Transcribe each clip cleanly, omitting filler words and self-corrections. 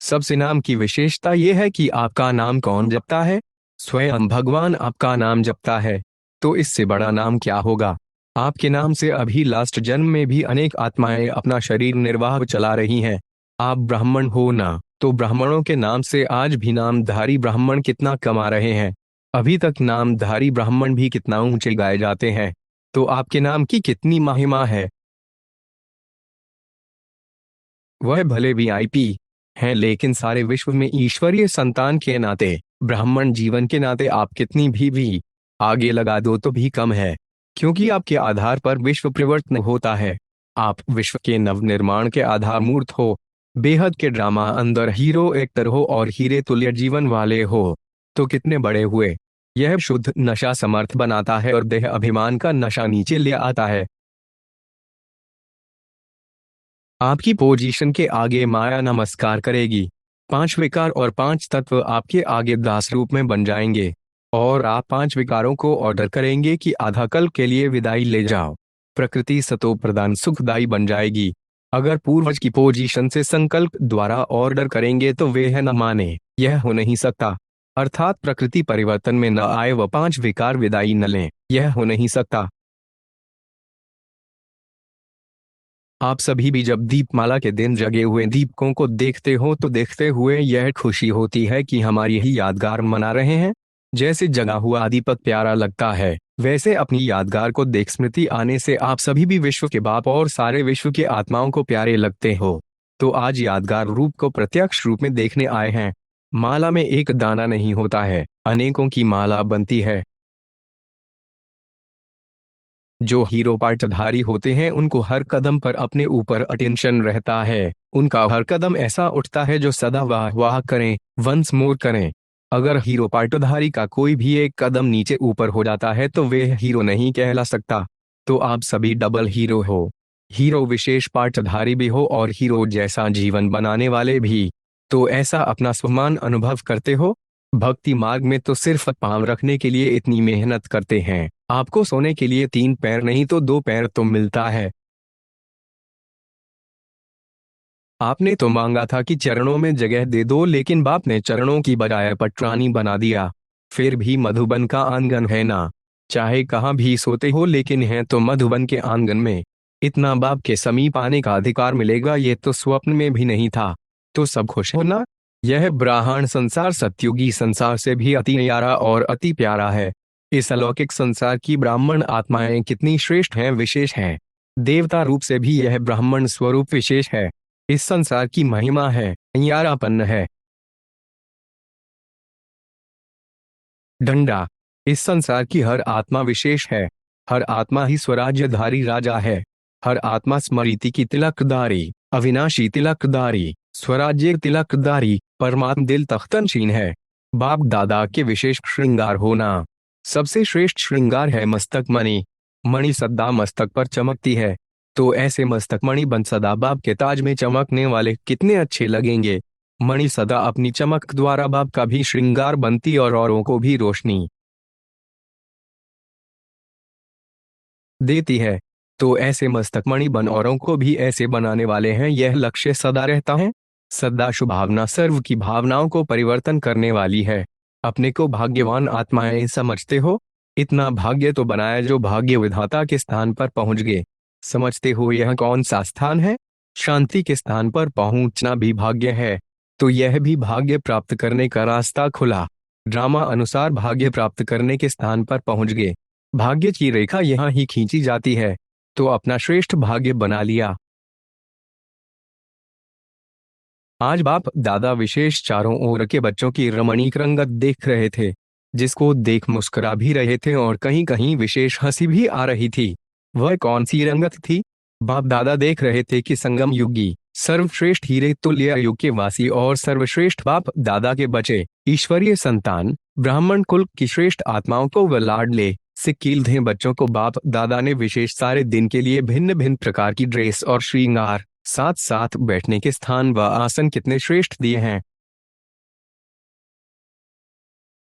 सबसे नाम की विशेषता यह है कि आपका नाम कौन जपता है? स्वयं भगवान आपका नाम जपता है। तो इससे बड़ा नाम क्या होगा? आपके नाम से अभी लास्ट जन्म में भी अनेक आत्माएं अपना शरीर निर्वाह चला रही हैं। आप ब्राह्मण हो ना, तो ब्राह्मणों के नाम से आज भी नामधारी ब्राह्मण कितना कमा रहे हैं। अभी तक नामधारी ब्राह्मण भी कितना ऊंचे गाए जाते हैं। तो आपके नाम की कितनी महिमा है। वह भले वीआईपी हैं, लेकिन सारे विश्व में ईश्वरीय संतान के नाते, ब्राह्मण जीवन के नाते आप कितनी भी आगे लगा दो तो भी कम है। क्योंकि आपके आधार पर विश्व परिवर्तन होता है। आप विश्व के नवनिर्माण के आधार मूर्त हो। बेहद के ड्रामा अंदर हीरो एक्टर हो और हीरे तुल्य जीवन वाले हो। तो कितने बड़े हुए। यह शुद्ध नशा समर्थ बनाता है और देह अभिमान का नशा नीचे ले आता है। आपकी पोजीशन के आगे माया नमस्कार करेगी। 5 विकार और 5 तत्व आपके आगे दास रूप में बन जाएंगे। और आप 5 विकारों को ऑर्डर करेंगे कि आधा कल के लिए विदाई ले जाओ। प्रकृति सतो प्रदान सुखदाई बन जाएगी। अगर पूर्वज की पोजीशन से संकल्प द्वारा ऑर्डर करेंगे तो वे है न माने, यह हो नहीं सकता। अर्थात प्रकृति परिवर्तन में न आए व 5 विकार विदाई न लें, यह हो नहीं सकता। आप सभी भी जब दीपमाला के दिन जगे हुए दीपकों को देखते हो तो देखते हुए यह खुशी होती है कि हमारी ही यादगार मना रहे हैं। जैसे जगा हुआ दीपक प्यारा लगता है, वैसे अपनी यादगार को देख स्मृति आने से आप सभी भी विश्व के बाप और सारे विश्व के आत्माओं को प्यारे लगते हो। तो आज यादगार रूप को प्रत्यक्ष रूप में देखने आए हैं। माला में एक दाना नहीं होता है, अनेकों की माला बनती है। जो हीरो पार्टधारी होते हैं उनको हर कदम पर अपने ऊपर अटेंशन रहता है। उनका हर कदम ऐसा उठता है जो सदा वाह वाह करें, वंस मोर करें। अगर हीरो पार्टधारी का कोई भी एक कदम नीचे ऊपर हो जाता है तो वे हीरो नहीं कहला सकता। तो आप सभी डबल हीरो हो। हीरो विशेष पार्टधारी भी हो और हीरो जैसा जीवन बनाने वाले भी। तो ऐसा अपना स्वमान अनुभव करते हो। भक्ति मार्ग में तो सिर्फ पांव रखने के लिए इतनी मेहनत करते हैं। आपको सोने के लिए 3 पैर नहीं तो 2 पैर तो मिलता है। आपने तो मांगा था कि चरणों में जगह दे दो, लेकिन बाप ने चरणों की बजाय पटरानी बना दिया। फिर भी मधुबन का आंगन है ना। चाहे कहाँ भी सोते हो लेकिन है तो मधुबन के आंगन में। इतना बाप के समीप आने का अधिकार मिलेगा ये तो स्वप्न में भी नहीं था। तो सब खुश हो ना। यह ब्राह्मण संसार सतयुगी संसार से भी अति न्यारा और अति प्यारा है। इस अलौकिक संसार की ब्राह्मण आत्माएं कितनी श्रेष्ठ हैं, विशेष हैं। देवता रूप से भी यह ब्राह्मण स्वरूप विशेष है। इस संसार की महिमा है, न्यारापन्न है। डंडा। इस संसार की हर आत्मा विशेष है। हर आत्मा ही स्वराज्यधारी राजा है। हर आत्मा स्मृति की तिलकदारी, अविनाशी तिलकदारी, स्वराज्य तिलकदारी, परमात्म दिल तख्तनशीन है। बाप दादा के विशेष श्रृंगार होना। सबसे श्रेष्ठ श्रृंगार है मस्तक मणि। मणि सदा मस्तक पर चमकती है। तो ऐसे मस्तक मणि बन सदा बाप के ताज में चमकने वाले कितने अच्छे लगेंगे। मणि सदा अपनी चमक द्वारा बाप का भी श्रृंगार बनती और औरों को भी रोशनी देती है। तो ऐसे मस्तक मणि बन औरों को भी ऐसे बनाने वाले हैं। यह लक्ष्य सदा रहता है। सदा शुभावना सर्व की भावनाओं को परिवर्तन करने वाली है। अपने को भाग्यवान आत्माएं समझते हो। इतना भाग्य तो बनाया जो भाग्य विधाता के स्थान पर पहुंच गए। समझते हो यह कौन सा स्थान है? शांति के स्थान पर पहुंचना भी भाग्य है। तो यह भी भाग्य प्राप्त करने का रास्ता खुला। ड्रामा अनुसार भाग्य प्राप्त करने के स्थान पर पहुंच गए। भाग्य की रेखा यहाँ ही खींची जाती है। तो अपना श्रेष्ठ भाग्य बना लिया। आज बाप दादा विशेष चारों ओर के बच्चों की रमणीक रंगत देख रहे थे, जिसको देख मुस्कुरा भी रहे थे और कहीं कहीं विशेष हंसी भी आ रही थी। वह कौन सी रंगत थी? बाप दादा देख रहे थे कि संगम युगी सर्वश्रेष्ठ हीरे तुल्य युग के वासी और सर्वश्रेष्ठ बाप दादा के बचे ईश्वरीय संतान ब्राह्मण कुल की श्रेष्ठ आत्माओं को व लाडले से कीलधे बच्चों को बाप दादा ने विशेष सारे दिन के लिए भिन्न भिन्न प्रकार की ड्रेस और श्रृंगार, साथ साथ बैठने के स्थान व आसन कितने श्रेष्ठ दिए हैं।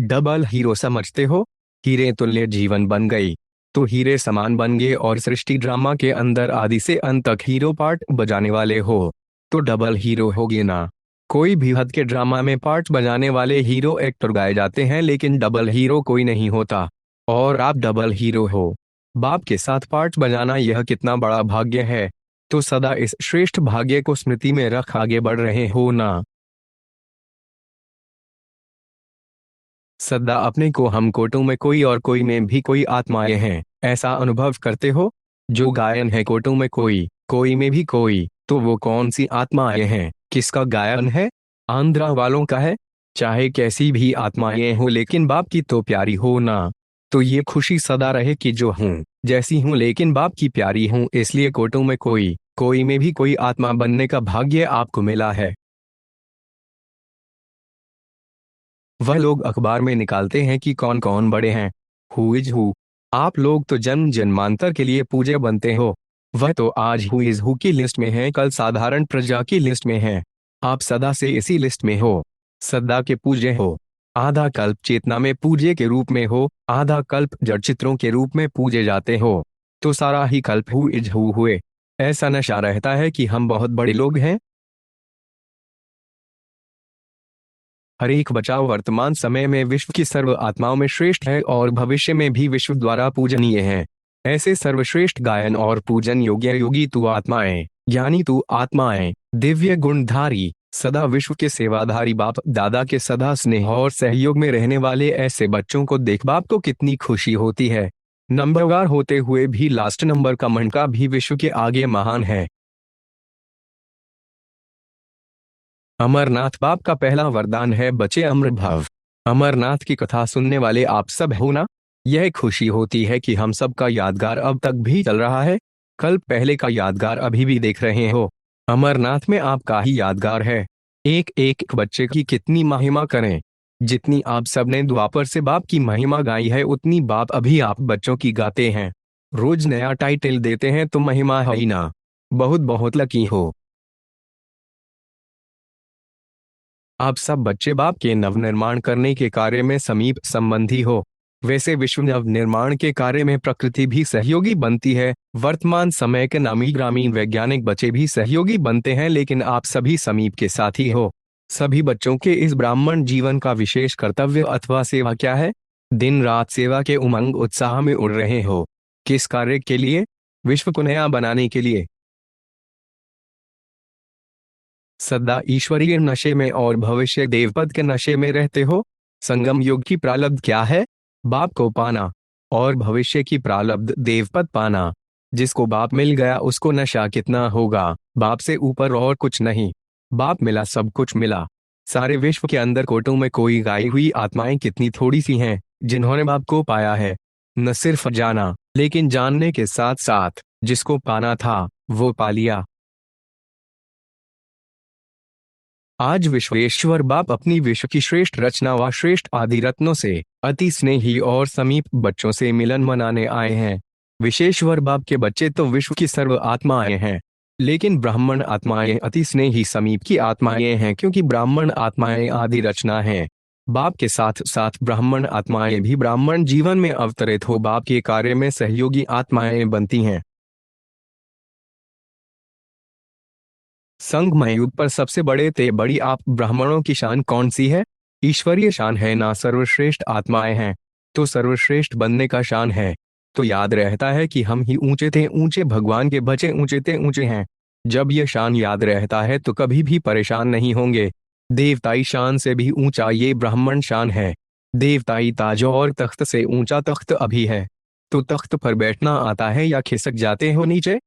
डबल हीरो समझते हो? हीरे तुल्य जीवन बन गई। तो हीरे समान बन गए और सृष्टि ड्रामा के अंदर आदि से अंत तक हीरो पार्ट बजाने वाले हो। तो डबल हीरो होगे ना। कोई भी हद के ड्रामा में पार्ट बजाने वाले हीरो एक्टर गाए जाते हैं, लेकिन डबल हीरो कोई नहीं होता। और आप डबल हीरो हो। बाप के साथ पार्ट बजाना यह कितना बड़ा भाग्य है। तो सदा इस श्रेष्ठ भाग्य को स्मृति में रख आगे बढ़ रहे हो ना। सदा अपने को हम कोटों में कोई और कोई में भी कोई आत्माएं हैं ऐसा अनुभव करते हो। जो गायन है कोटों में कोई कोई में भी कोई, तो वो कौन सी आत्माएं हैं, किसका गायन है? आंध्रा वालों का है। चाहे कैसी भी आत्माएं हो, लेकिन बाप की तो प्यारी हो ना। तो ये खुशी सदा रहे कि जो हूँ जैसी हूँ लेकिन बाप की प्यारी हूँ, इसलिए कोटों में कोई कोई में भी कोई आत्मा बनने का भाग्य आपको मिला है। वह लोग अखबार में निकालते हैं कि कौन कौन बड़े हैं, हु इज हु। आप लोग तो जन्म जन्मांतर के लिए पूजे बनते हो। वह तो आज हु इज हु की लिस्ट में है, कल साधारण प्रजा की लिस्ट में है। आप सदा से इसी लिस्ट में हो, सदा के पूजे हो। आधा कल्प चेतना में पूजे के रूप में हो, आधा कल्प जड़ चित्रों के रूप में पूजे जाते हो। तो सारा ही कल्प हु इज हु हुए। ऐसा नशा रहता है कि हम बहुत बड़े लोग हैं। हर एक बचाव वर्तमान समय में विश्व की सर्व आत्माओं में श्रेष्ठ है और भविष्य में भी विश्व द्वारा पूजनीय है। ऐसे सर्वश्रेष्ठ गायन और पूजन योग्य योगी तू आत्माएं, ज्ञानी तू आत्माएं, दिव्य गुणधारी, सदा विश्व के सेवाधारी बाप दादा के सदा स्नेह और सहयोग में रहने वाले ऐसे बच्चों को देख बाप को कितनी खुशी होती है। नंबरवार होते हुए भी लास्ट नंबर का मंडका भी विश्व के आगे महान है। अमरनाथ बाप का पहला वरदान है बचे अमर भव। अमरनाथ की कथा सुनने वाले आप सब हो ना। यह खुशी होती है कि हम सब का यादगार अब तक भी चल रहा है। कल पहले का यादगार अभी भी देख रहे हो। अमरनाथ में आपका ही यादगार है। एक एक बच्चे की कितनी महिमा करें। जितनी आप सब ने द्वापर से बाप की महिमा गाई है, उतनी बाप अभी आप बच्चों की गाते हैं। रोज नया टाइटल देते हैं तो महिमा है ही ना। बहुत बहुत लकी हो। आप सब बच्चे बाप के नवनिर्माण करने के कार्य में समीप संबंधी हो। वैसे विश्व नवनिर्माण के कार्य में प्रकृति भी सहयोगी बनती है। वर्तमान समय के नामी ग्रामीण वैज्ञानिक बच्चे भी सहयोगी बनते हैं, लेकिन आप सभी समीप के साथी हो। सभी बच्चों के इस ब्राह्मण जीवन का विशेष कर्तव्य अथवा सेवा क्या है? दिन रात सेवा के उमंग उत्साह में उड़ रहे हो। किस कार्य के लिए? विश्व को नया बनाने के लिए। सदा ईश्वरीय नशे में और भविष्य देवपद के नशे में रहते हो। संगम युग की प्रारब्ध क्या है? बाप को पाना। और भविष्य की प्रारब्ध देवपद पाना। जिसको बाप मिल गया उसको नशा कितना होगा। बाप से ऊपर और कुछ नहीं। बाप मिला सब कुछ मिला। सारे विश्व के अंदर कोटों में कोई गाई हुई आत्माएं कितनी थोड़ी सी हैं जिन्होंने बाप को पाया है। न सिर्फ जाना, लेकिन जानने के साथ साथ जिसको पाना था वो पा लिया। आज विश्वेश्वर बाप अपनी विश्व की श्रेष्ठ रचना व श्रेष्ठ आदि रत्नों से अति स्नेही और समीप बच्चों से मिलन मनाने आए हैं। विश्वेश्वर बाप के बच्चे तो विश्व की सर्व आत्माएं हैं, लेकिन ब्राह्मण आत्माएं अति स्नेही समीप की आत्माएं हैं, क्योंकि ब्राह्मण आत्माएं आदि रचना हैं। बाप के साथ साथ ब्राह्मण आत्माएं भी ब्राह्मण जीवन में अवतरित हो बाप के कार्य में सहयोगी आत्माएं बनती हैं। संगमय युग पर सबसे बड़े ते बड़ी आप ब्राह्मणों की शान कौन सी है? ईश्वरीय शान है ना। सर्वश्रेष्ठ आत्माएं हैं तो सर्वश्रेष्ठ बनने का शान है। तो याद रहता है कि हम ही ऊंचे थे ऊंचे, भगवान के बच्चे ऊंचे थे ऊंचे हैं। जब यह शान याद रहता है तो कभी भी परेशान नहीं होंगे। देवताई शान से भी ऊंचा ये ब्राह्मण शान है। देवताई ताज और तख्त से ऊंचा तख्त अभी है। तो तख्त पर बैठना आता है या खिसक जाते हो नीचे?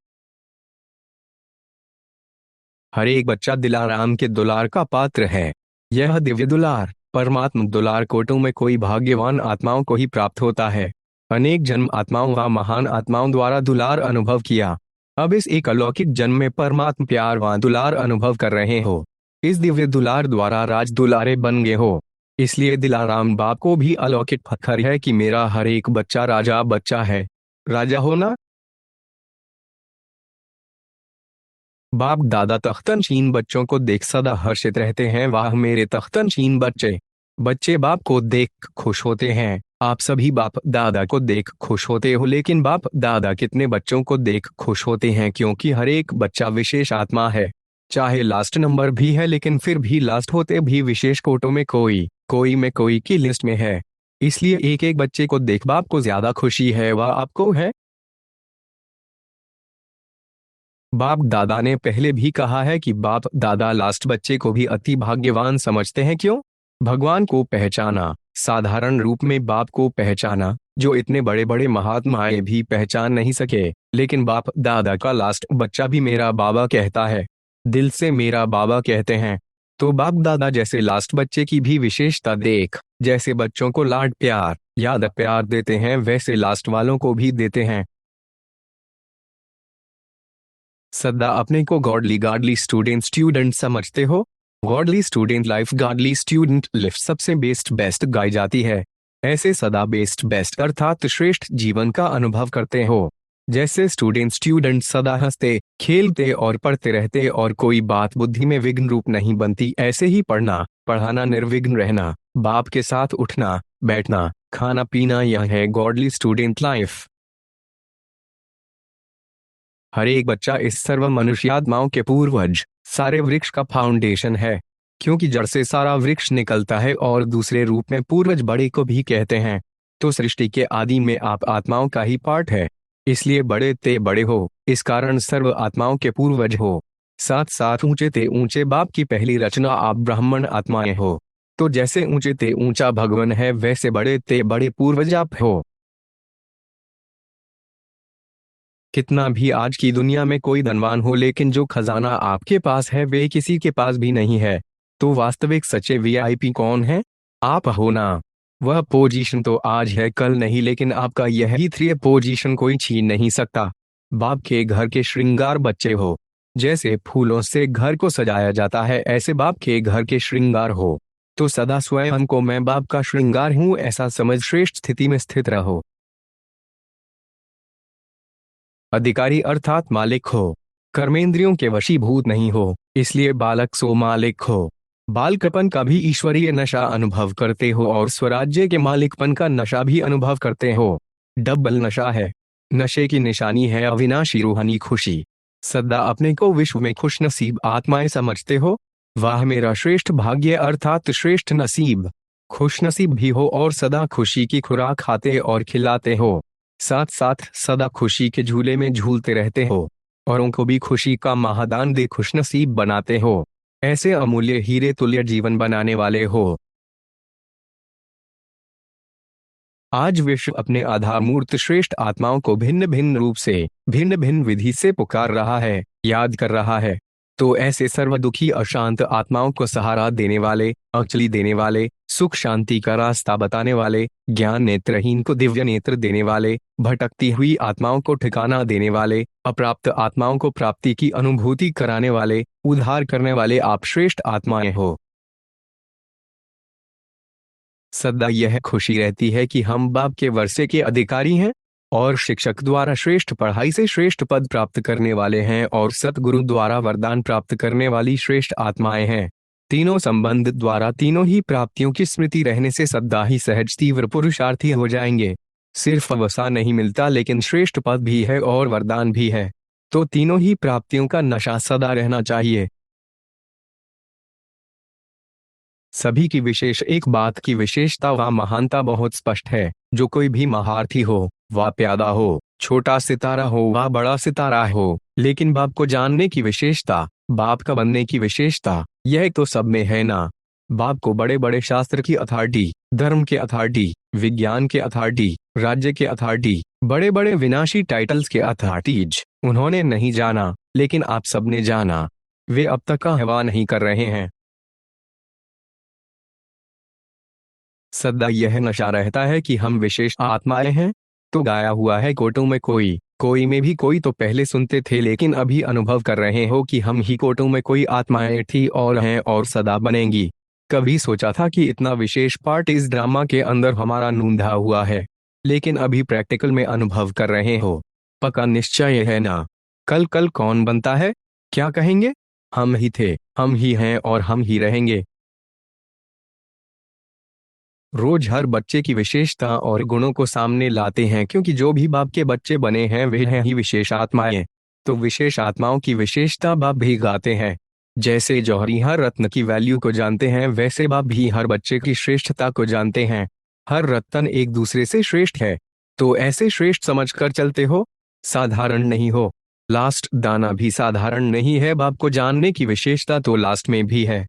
हर एक बच्चा दिलाराम के दुलार का पात्र है। यह दिव्य दुलार परमात्म दुलार कोटों में कोई भाग्यवान आत्माओं को ही प्राप्त होता है। अनेक जन्म आत्माओं व महान आत्माओं द्वारा दुलार अनुभव किया। अब इस एक अलौकिक जन्म में परमात्म प्यार व दुलार अनुभव कर रहे हो। इस दिव्य दुलार द्वारा राज दुलारे बन गए हो। इसलिए दिलाराम बाप को भी अलौकिक फखर है कि मेरा हर एक बच्चा राजा बच्चा है। राजा होना। बाप दादा तख्तनशीन बच्चों को देख सदा हर्षित रहते हैं। वाह मेरे तख्तनशीन बच्चे। बच्चे बाप को देख खुश होते हैं। आप सभी बाप दादा को देख खुश होते हो, लेकिन बाप दादा कितने बच्चों को देख खुश होते हैं? क्योंकि हर एक बच्चा विशेष आत्मा है। चाहे लास्ट नंबर भी है लेकिन फिर भी लास्ट होते भी विशेष कोटों में कोई कोई में कोई की लिस्ट में है। इसलिए एक एक बच्चे को देख बाप को ज्यादा खुशी है वह आपको है। बाप दादा ने पहले भी कहा है कि बाप दादा लास्ट बच्चे को भी अति भाग्यवान समझते हैं। क्यों? भगवान को पहचाना, साधारण रूप में बाप को पहचाना, जो इतने बड़े बड़े महात्माएं भी पहचान नहीं सके। लेकिन बाप दादा का लास्ट बच्चा भी मेरा बाबा कहता है, दिल से मेरा बाबा कहते हैं। तो बाप दादा जैसे लास्ट बच्चे की भी विशेषता देख, जैसे बच्चों को लाड प्यार याद प्यार देते हैं वैसे लास्ट वालों को भी देते हैं। सदा अपने को गॉडली गॉडली स्टूडेंट समझते हो? Godly student life godly student lift सबसे बेस्ट गाई जाती है। ऐसे सदा बेस्ट अर्थात श्रेष्ठ जीवन का अनुभव करते हो। जैसे स्टूडेंट सदा हंसते खेलते और पढ़ते रहते और कोई बात बुद्धि में विघ्न रूप नहीं बनती, ऐसे ही पढ़ना पढ़ाना निर्विघ्न रहना, बाप के साथ उठना बैठना खाना पीना, यह है गॉडली स्टूडेंट लाइफ। हर एक बच्चा इस सर्व मनुष्यात्माओं के पूर्वज सारे वृक्ष का फाउंडेशन है, क्योंकि जड़ से सारा वृक्ष निकलता है और दूसरे रूप में पूर्वज बड़े को भी कहते हैं। तो सृष्टि के आदि में आप आत्माओं का ही पार्ट है, इसलिए बड़े ते बड़े हो, इस कारण सर्व आत्माओं के पूर्वज हो। साथ साथ ऊंचे ते ऊंचे बाप की पहली रचना आप ब्राह्मण आत्माएं हो। तो जैसे ऊंचे ते ऊंचा भगवान है वैसे बड़े ते बड़े पूर्वज आप हो। कितना भी आज की दुनिया में कोई धनवान हो, लेकिन जो खजाना आपके पास है वे किसी के पास भी नहीं है। तो वास्तविक सच्चे वीआईपी कौन है? आप हो ना। वह पोजीशन तो आज है कल नहीं, लेकिन आपका यही 3 पोजीशन कोई छीन नहीं सकता। बाप के घर के श्रृंगार बच्चे हो। जैसे फूलों से घर को सजाया जाता है ऐसे बाप के घर के श्रृंगार हो। तो सदा स्वयं को मैं बाप का श्रृंगार हूं ऐसा समझ श्रेष्ठ स्थिति में स्थित रहो। अधिकारी अर्थात मालिक हो, कर्मेंद्रियों के वशीभूत नहीं हो, इसलिए बालक सो मालिक हो। बालकपन का भी ईश्वरीय नशा अनुभव करते हो और स्वराज्य के मालिकपन का नशा भी अनुभव करते हो। डबल नशा है। नशे की निशानी है अविनाशी रूहानी खुशी। सदा अपने को विश्व में खुश नसीब आत्माएं समझते हो। वाह मेरा श्रेष्ठ भाग्य अर्थात श्रेष्ठ नसीब। खुश नसीब भी हो और सदा खुशी की खुराक खाते और खिलाते हो। साथ साथ सदा खुशी के झूले में झूलते रहते हो, औरों को भी खुशी का महादान दे खुशनसीब बनाते हो। ऐसे अमूल्य हीरे तुल्य जीवन बनाने वाले हो। आज विश्व अपने आधारमूर्त श्रेष्ठ आत्माओं को भिन्न भिन्न रूप से भिन्न भिन्न विधि से पुकार रहा है, याद कर रहा है। तो ऐसे सर्व दुखी अशांत आत्माओं को सहारा देने वाले, अंजलि देने वाले, सुख शांति का रास्ता बताने वाले, ज्ञान नेत्रहीन को दिव्य नेत्र देने वाले, भटकती हुई आत्माओं को ठिकाना देने वाले, अप्राप्त आत्माओं को प्राप्ति की अनुभूति कराने वाले, उद्धार करने वाले आप श्रेष्ठ आत्माएं हो। सदा यह खुशी रहती है कि हम बाप के वर्षे के अधिकारी हैं और शिक्षक द्वारा श्रेष्ठ पढ़ाई से श्रेष्ठ पद प्राप्त करने वाले हैं और सतगुरु द्वारा वरदान प्राप्त करने वाली श्रेष्ठ आत्माएं हैं। तीनों संबंध द्वारा तीनों ही प्राप्तियों की स्मृति रहने से सदा ही सहज तीव्र पुरुषार्थी हो जाएंगे। सिर्फ वसा नहीं मिलता लेकिन श्रेष्ठ पद भी है और वरदान भी है। तो तीनों ही प्राप्तियों का नशा सदा रहना चाहिए। सभी की विशेष एक बात की विशेषता व महानता बहुत स्पष्ट है। जो कोई भी महारथी हो, वह प्यादा हो, छोटा सितारा हो व बड़ा सितारा हो, लेकिन बाप को जानने की विशेषता, बाप का बनने की विशेषता, यह तो सब में है ना। बाप को बड़े बड़े शास्त्र की अथॉरिटी, धर्म के अथॉरिटी, विज्ञान के अथॉरिटी, राज्य के अथॉरिटी, बड़े बड़े विनाशी टाइटल्स के अथॉरिटीज उन्होंने नहीं जाना, लेकिन आप सबने जाना। वे अब तक का हवा नहीं कर रहे हैं। सदा यह नशा रहता है कि हम विशेष आत्माएं हैं। तो गाया हुआ है कोटों में कोई, कोई में भी कोई। तो पहले सुनते थे लेकिन अभी अनुभव कर रहे हो कि हम ही कोटों में कोई आत्माएं थी और हैं और सदा बनेंगी। कभी सोचा था कि इतना विशेष पार्ट इस ड्रामा के अंदर हमारा नूंधा हुआ है, लेकिन अभी प्रैक्टिकल में अनुभव कर रहे हो। पक्का निश्चय है ना। कल कल कौन बनता है? क्या कहेंगे? हम ही थे, हम ही हैं और हम ही रहेंगे। रोज हर बच्चे की विशेषता और गुणों को सामने लाते हैं, क्योंकि जो भी बाप के बच्चे बने हैं वे हैं ही विशेष आत्माएं। तो विशेष आत्माओं की विशेषता बाप भी गाते हैं। जैसे जौहरी हर रत्न की वैल्यू को जानते हैं, वैसे बाप भी हर बच्चे की श्रेष्ठता को जानते हैं। हर रत्न एक दूसरे से श्रेष्ठ है, तो ऐसे श्रेष्ठ समझकर चलते हो, साधारण नहीं हो। लास्ट दाना भी साधारण नहीं है, बाप को जानने की विशेषता तो लास्ट में भी है।